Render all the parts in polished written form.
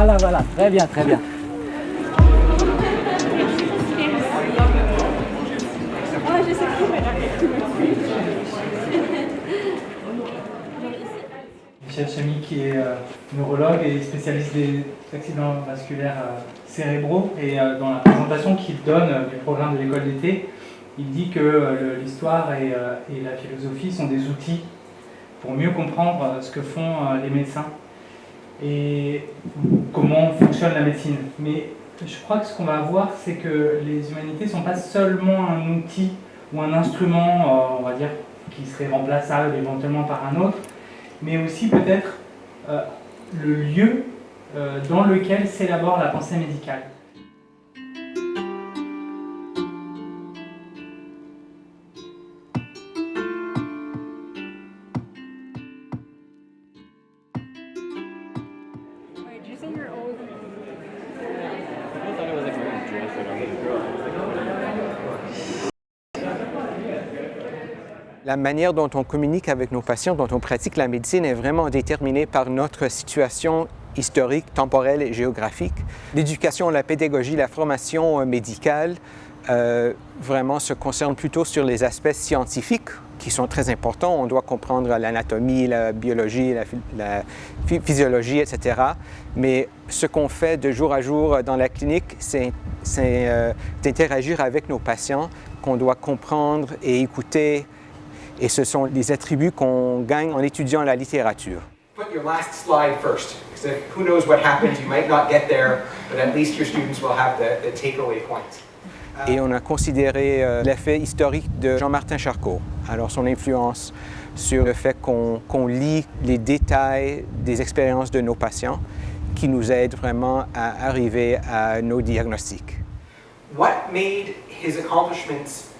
Voilà, voilà, très bien, très bien. Michel Chamy qui est neurologue et spécialiste des accidents vasculaires cérébraux et dans la présentation qu'il donne du programme de l'école d'été, il dit que l'histoire et la philosophie sont des outils pour mieux comprendre ce que font les médecins et comment fonctionne la médecine. Mais je crois que ce qu'on va voir, c'est que les humanités ne sont pas seulement un outil ou un instrument, on va dire, qui serait remplaçable éventuellement par un autre, mais aussi peut-être le lieu dans lequel s'élabore la pensée médicale. La manière dont on communique avec nos patients, dont on pratique la médecine est vraiment déterminée par notre situation historique, temporelle et géographique. L'éducation, la pédagogie, la formation médicale vraiment se concerne plutôt sur les aspects scientifiques qui sont très importants. On doit comprendre l'anatomie, la biologie, la physiologie, etc. Mais ce qu'on fait de jour à jour dans la clinique, c'est d'interagir avec nos patients qu'on doit comprendre et écouter. Et ce sont des attributs qu'on gagne en étudiant la littérature. Put your last slide first, because who knows what happens, you might not get there, but at least your students will have the takeaway points. Et on a considéré l'effet historique de Jean-Martin Charcot, alors son influence sur le fait qu'on lit les détails des expériences de nos patients qui nous aident vraiment à arriver à nos diagnostics. What made his accomplishments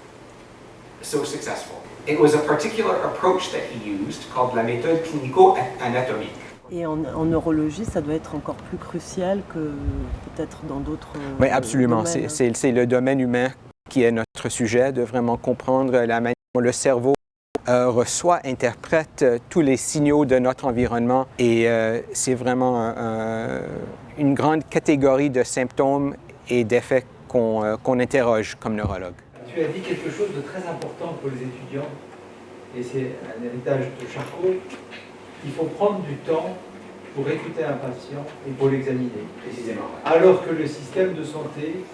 so successful? It was a particular approach that he used called la méthode clinico-anatomique. Et en neurologie, ça doit être encore plus crucial que peut-être dans d'autres Oui, absolument. domaines. C'est le domaine humain qui est notre sujet, de vraiment comprendre la manière dont le cerveau reçoit, interprète tous les signaux de notre environnement. Et c'est vraiment une grande catégorie de symptômes et d'effets qu'on interroge comme neurologue. Tu as dit quelque chose de très important pour les étudiants, et c'est un héritage de Charcot. Il faut prendre du temps pour écouter un patient et pour l'examiner. Précisément. Alors que le système de santé,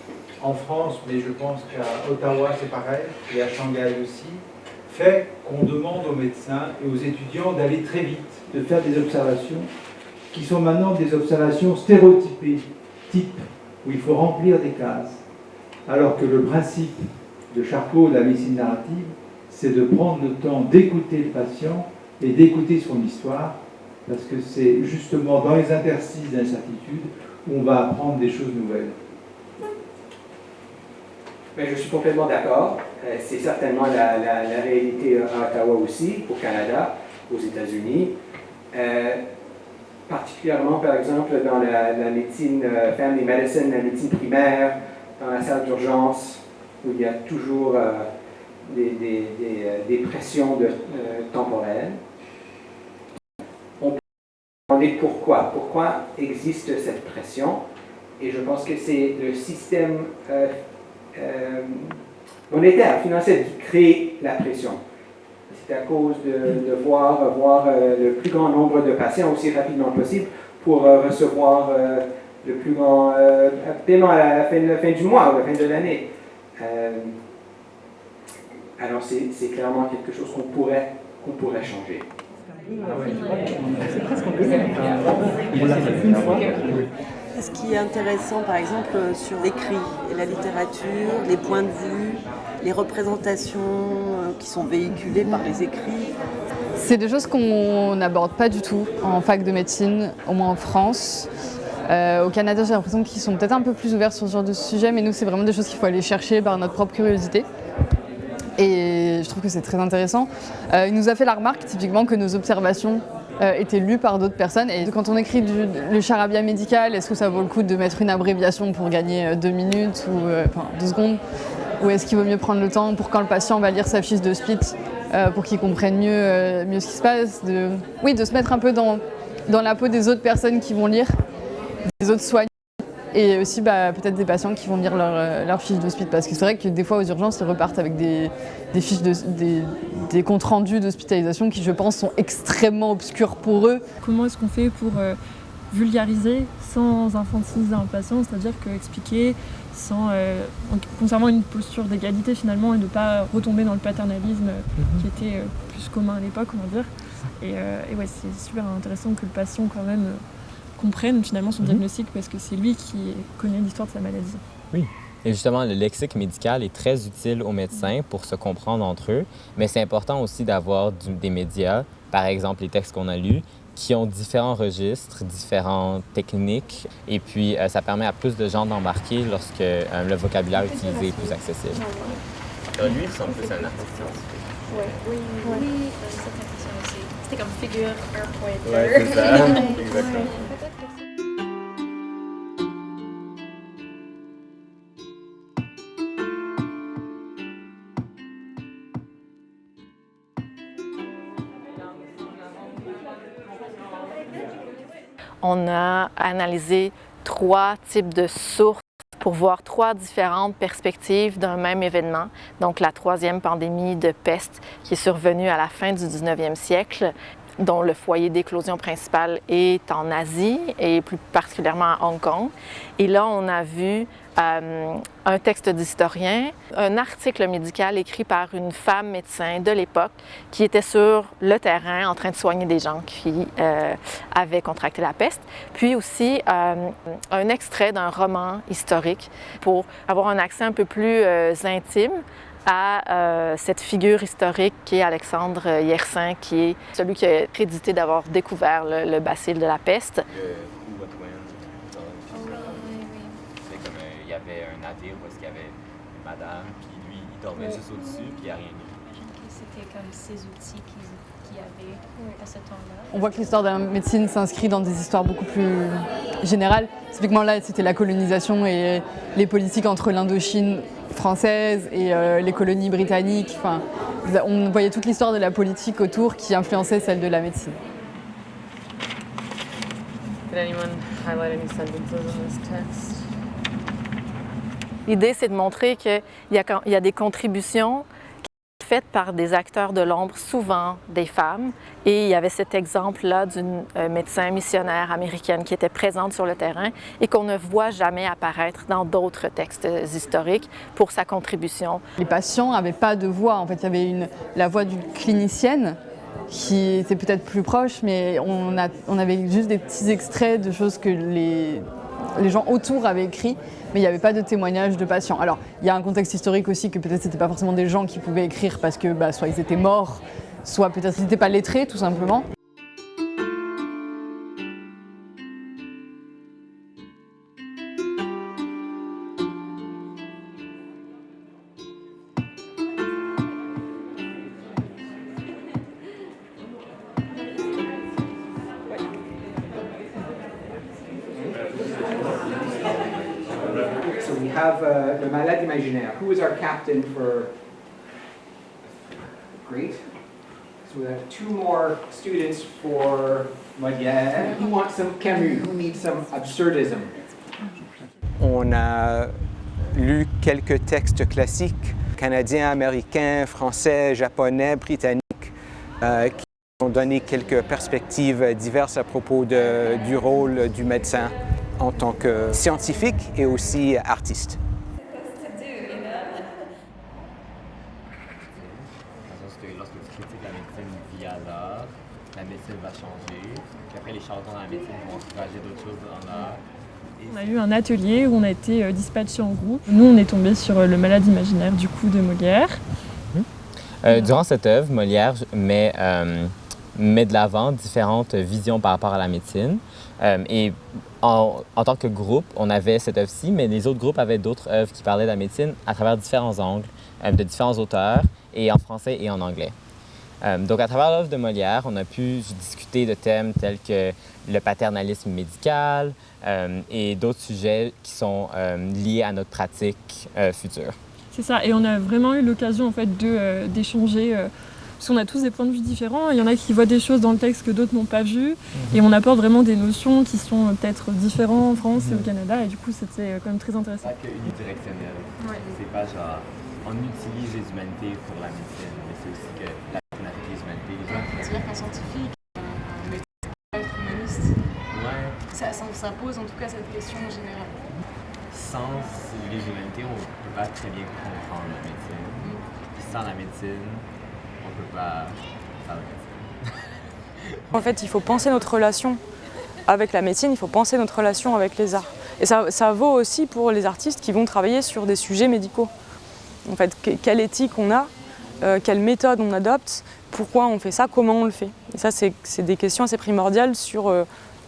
en France, mais je pense qu'à Ottawa c'est pareil, et à Shanghai aussi, fait qu'on demande aux médecins et aux étudiants d'aller très vite, de faire des observations qui sont maintenant des observations stéréotypées, type, où il faut remplir des cases. Alors que le principe de Charcot, de la médecine narrative, c'est de prendre le temps d'écouter le patient et d'écouter son histoire, parce que c'est justement dans les interstices d'incertitude où on va apprendre des choses nouvelles. Mais je suis complètement d'accord. C'est certainement la réalité à Ottawa aussi, au Canada, aux États-Unis. Particulièrement, par exemple, dans la médecine family medicine, la médecine primaire, dans la salle d'urgence, où il y a toujours des pressions temporelles. On peut se demander pourquoi. Pourquoi existe cette pression? Et je pense que c'est le système monétaire, financier qui crée la pression. C'est à cause de voir le plus grand nombre de patients aussi rapidement possible pour recevoir le plus grand paiement à la fin du mois ou à la fin de l'année. Alors c'est clairement quelque chose qu'on pourrait changer. On l'a fait une fois. Ce qui est intéressant, par exemple, sur l'écrit et la littérature, les points de vue, les représentations qui sont véhiculées par les écrits. C'est des choses qu'on n'aborde pas du tout en fac de médecine, au moins en France. Au Canada, j'ai l'impression qu'ils sont peut-être un peu plus ouverts sur ce genre de sujet, mais nous, c'est vraiment des choses qu'il faut aller chercher par notre propre curiosité. Et je trouve que c'est très intéressant. Il nous a fait la remarque, typiquement, que nos observations étaient lues par d'autres personnes. Et quand on écrit le charabia médical, est-ce que ça vaut le coup de mettre une abréviation pour gagner 2 minutes ou 2 secondes? Ou est-ce qu'il vaut mieux prendre le temps pour quand le patient va lire sa fiche de split pour qu'il comprenne mieux ce qui se passe, de se mettre un peu dans la peau des autres personnes qui vont lire des autres soignants et aussi peut-être des patients qui vont lire leur fiche d'hospice. Parce que c'est vrai que des fois aux urgences, ils repartent avec des fiches des comptes rendus d'hospitalisation qui, je pense, sont extrêmement obscurs pour eux. Comment est-ce qu'on fait pour vulgariser sans infantiliser un patient, c'est-à-dire expliquer en conservant une posture d'égalité finalement et de ne pas retomber dans le paternalisme qui était plus commun à l'époque, on va dire. Et ouais, c'est super intéressant que le patient quand même comprenne finalement son diagnostic parce que c'est lui qui connaît l'histoire de sa maladie. Oui. Et justement, le lexique médical est très utile aux médecins pour se comprendre entre eux, mais c'est important aussi d'avoir des médias, par exemple les textes qu'on a lus, qui ont différents registres, différentes techniques, et puis ça permet à plus de gens d'embarquer lorsque le vocabulaire utilisé est plus accessible. Lui, il semble plus un artiste scientifique. Oui, cette impression aussi. C'était comme figure 1.2. Ouais, c'est ça. Exactement. On a analysé 3 types de sources pour voir 3 différentes perspectives d'un même événement. Donc la 3e pandémie de peste qui est survenue à la fin du 19e siècle, dont le foyer d'éclosion principal est en Asie et plus particulièrement à Hong Kong. Et là, on a vu un texte d'historien, un article médical écrit par une femme médecin de l'époque qui était sur le terrain en train de soigner des gens qui avaient contracté la peste, puis aussi un extrait d'un roman historique pour avoir un accès un peu plus intime à cette figure historique qui est Alexandre Yersin, qui est celui qui est crédité d'avoir découvert le bacille de la peste. Il y avait un navire où il y avait une madame, puis lui, il dormait juste au-dessus, puis il n'y a rien eu. J'imagine que c'était comme ces outils qu'il y avait à ce temps-là. On voit que l'histoire de la médecine s'inscrit dans des histoires beaucoup plus générales. Typiquement là, c'était la colonisation et les politiques entre l'Indochine française et les colonies britanniques. Enfin, on voyait toute l'histoire de la politique autour qui influençait celle de la médecine. Did anyone highlight any sentences in this text? L'idée, c'est de montrer qu'il y a des contributions faites par des acteurs de l'ombre, souvent des femmes. Et il y avait cet exemple-là d'une médecin missionnaire américaine qui était présente sur le terrain et qu'on ne voit jamais apparaître dans d'autres textes historiques pour sa contribution. Les patients n'avaient pas de voix. En fait, il y avait la voix d'une clinicienne qui était peut-être plus proche, mais on avait juste des petits extraits de choses que les gens autour avaient écrit, mais il n'y avait pas de témoignages de patients. Alors, il y a un contexte historique aussi que peut-être c'était pas forcément des gens qui pouvaient écrire parce que soit ils étaient morts, soit peut-être ils n'étaient pas lettrés tout simplement. So we have Le Malade Imaginaire. Who is our captain for? Great. So we have 2 more students for Molière. Who wants some Camus? Who needs some absurdism? On a lu quelques textes classiques, canadiens, américains, français, japonais, britanniques, qui ont donné quelques perspectives diverses à propos du rôle du médecin en tant que scientifique et aussi artiste. Lorsque tu critiques la médecine via l'art, la médecine va changer, puis après les charlatans dans la médecine vont encourager d'autres choses dans l'art. On a eu un atelier où on a été dispatchés en groupe. Nous, on est tombé sur Le Malade imaginaire du coup de Molière. Durant cette œuvre, Molière met de l'avant différentes visions par rapport à la médecine. Et en tant que groupe, on avait cette œuvre-ci, mais les autres groupes avaient d'autres œuvres qui parlaient de la médecine à travers différents angles, de différents auteurs, et en français et en anglais. Donc, à travers l'œuvre de Molière, on a pu discuter de thèmes tels que le paternalisme médical et d'autres sujets qui sont liés à notre pratique future. C'est ça, et on a vraiment eu l'occasion en fait d'échanger parce qu'on a tous des points de vue différents. Il y en a qui voient des choses dans le texte que d'autres n'ont pas vues, et on apporte vraiment des notions qui sont peut-être différentes en France et au Canada, et du coup c'était quand même très intéressant. Pas que unidirectionnel. Ouais. C'est pas genre on utilise les humanités pour la médecine, mais c'est aussi que la médecine avec les humanités. C'est-à-dire qu'un scientifique, un médecin, être humaniste, ça pose en tout cas cette question générale. Sans les humanités, on ne peut pas très bien comprendre la médecine. Puis sans la médecine, on ne peut pas faire la médecine. En fait, il faut penser notre relation avec la médecine, il faut penser notre relation avec les arts. Et ça vaut aussi pour les artistes qui vont travailler sur des sujets médicaux. En fait, quelle éthique on a, quelle méthode on adopte, pourquoi on fait ça, comment on le fait. Et ça, c'est des questions assez primordiales sur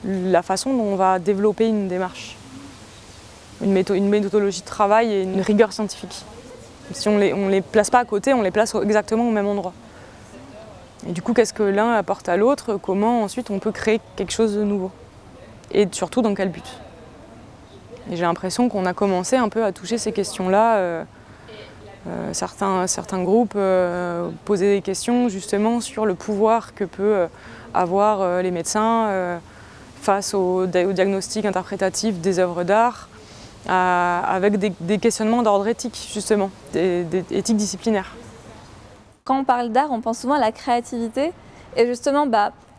la façon dont on va développer une démarche. Une méthodologie de travail et une rigueur scientifique. Si on les place pas à côté, on les place exactement au même endroit. Et du coup, qu'est-ce que l'un apporte à l'autre? Comment ensuite on peut créer quelque chose de nouveau? Et surtout, dans quel but? Et j'ai l'impression qu'on a commencé un peu à toucher ces questions-là. Certains groupes posaient des questions justement sur le pouvoir que peut avoir les médecins face au diagnostic interprétatif des œuvres d'art, avec des questionnements d'ordre éthique, justement, des éthiques disciplinaires. Quand on parle d'art, on pense souvent à la créativité. Et justement,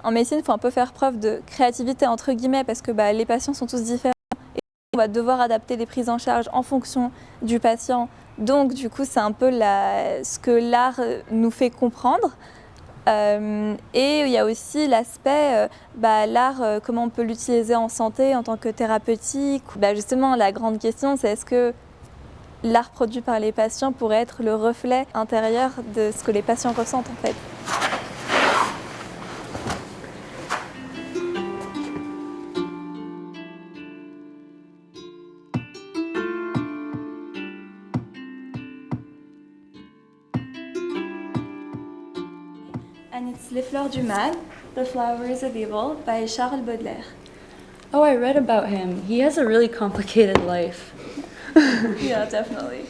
en médecine, il faut un peu faire preuve de créativité, entre guillemets, parce que les patients sont tous différents. Et on va devoir adapter les prises en charge en fonction du patient. Donc, du coup, c'est un peu ce que l'art nous fait comprendre. Et il y a aussi l'aspect, l'art, comment on peut l'utiliser en santé, en tant que thérapeutique. Justement, la grande question, c'est est-ce que l'art produit par les patients pourrait être le reflet intérieur de ce que les patients ressentent en fait. And it's Les Fleurs du Mal, The Flowers of Evil by Charles Baudelaire. Oh, I read about him. He has a really complicated life. Yeah, definitely.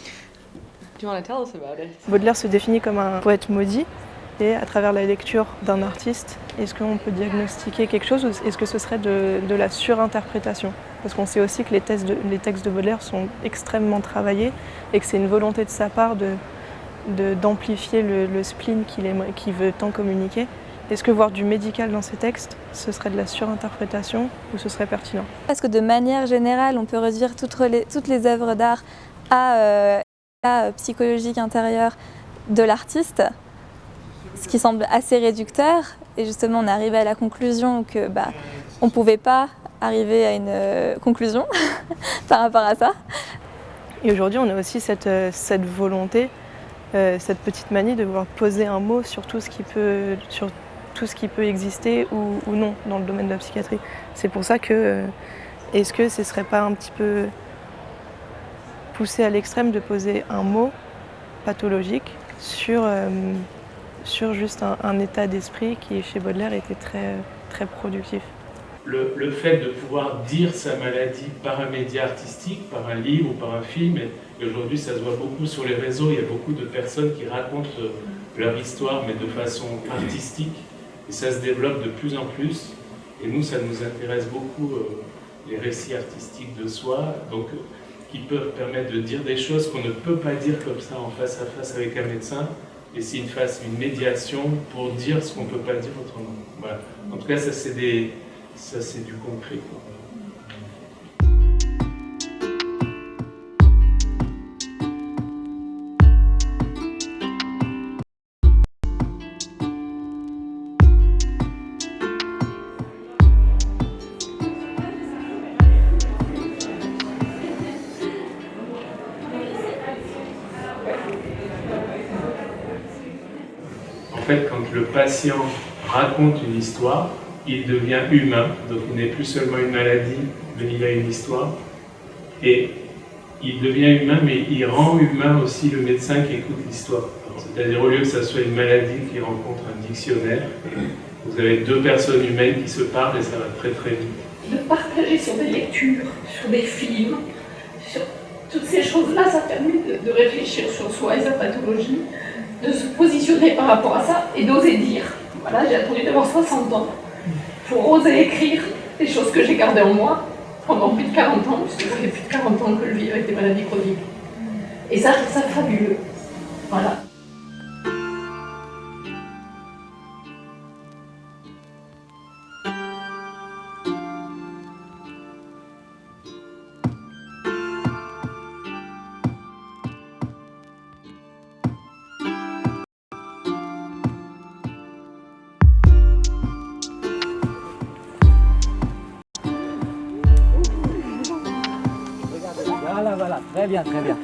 Do you want to tell us about it? Baudelaire se définit comme un poète maudit et à travers la lecture d'un artiste, est-ce qu'on peut diagnostiquer quelque chose ou est-ce que ce serait de la surinterprétation? Parce qu'on sait aussi que les textes de Baudelaire sont extrêmement travaillés et que c'est une volonté de sa part d'amplifier le spleen qu'il veut tant communiquer. Est-ce que voir du médical dans ces textes, ce serait de la surinterprétation ou ce serait pertinent? Parce que de manière générale, on peut réduire toutes les œuvres d'art à la psychologique intérieure de l'artiste, ce qui semble assez réducteur. Et justement, on est arrivé à la conclusion que on ne pouvait pas arriver à une conclusion par rapport à ça. Et aujourd'hui, on a aussi cette volonté, cette petite manie de vouloir poser un mot sur tout ce qui peut exister ou non dans le domaine de la psychiatrie. C'est pour ça que, est-ce que ce ne serait pas un petit peu poussé à l'extrême de poser un mot pathologique sur juste un état d'esprit qui, chez Baudelaire, était très, très productif. Le fait de pouvoir dire sa maladie par un média artistique, par un livre ou par un film, et aujourd'hui ça se voit beaucoup sur les réseaux, il y a beaucoup de personnes qui racontent leur histoire mais de façon artistique, et ça se développe de plus en plus, et nous ça nous intéresse beaucoup, les récits artistiques de soi, donc qui peuvent permettre de dire des choses qu'on ne peut pas dire comme ça en face à face avec un médecin, et c'est une médiation pour dire ce qu'on ne peut pas dire autrement. Voilà. En tout cas ça c'est du concret, quoi. En fait, quand le patient raconte une histoire, il devient humain, donc il n'est plus seulement une maladie, mais il a une histoire. Et il devient humain, mais il rend humain aussi le médecin qui écoute l'histoire. C'est-à-dire, au lieu que ça soit une maladie qui rencontre un dictionnaire, vous avez deux personnes humaines qui se parlent et ça va très très vite. De partager sur des lectures, sur des films, sur toutes ces choses-là, ça permet de réfléchir sur soi et sa pathologie, de se positionner par rapport à ça et d'oser dire. Voilà, j'ai attendu d'avoir 60 ans pour oser écrire des choses que j'ai gardées en moi pendant plus de 40 ans, puisque ça fait plus de 40 ans que je vis avec des maladies chroniques. Et ça, je trouve ça fabuleux. Voilà. Voilà, très bien, très bien.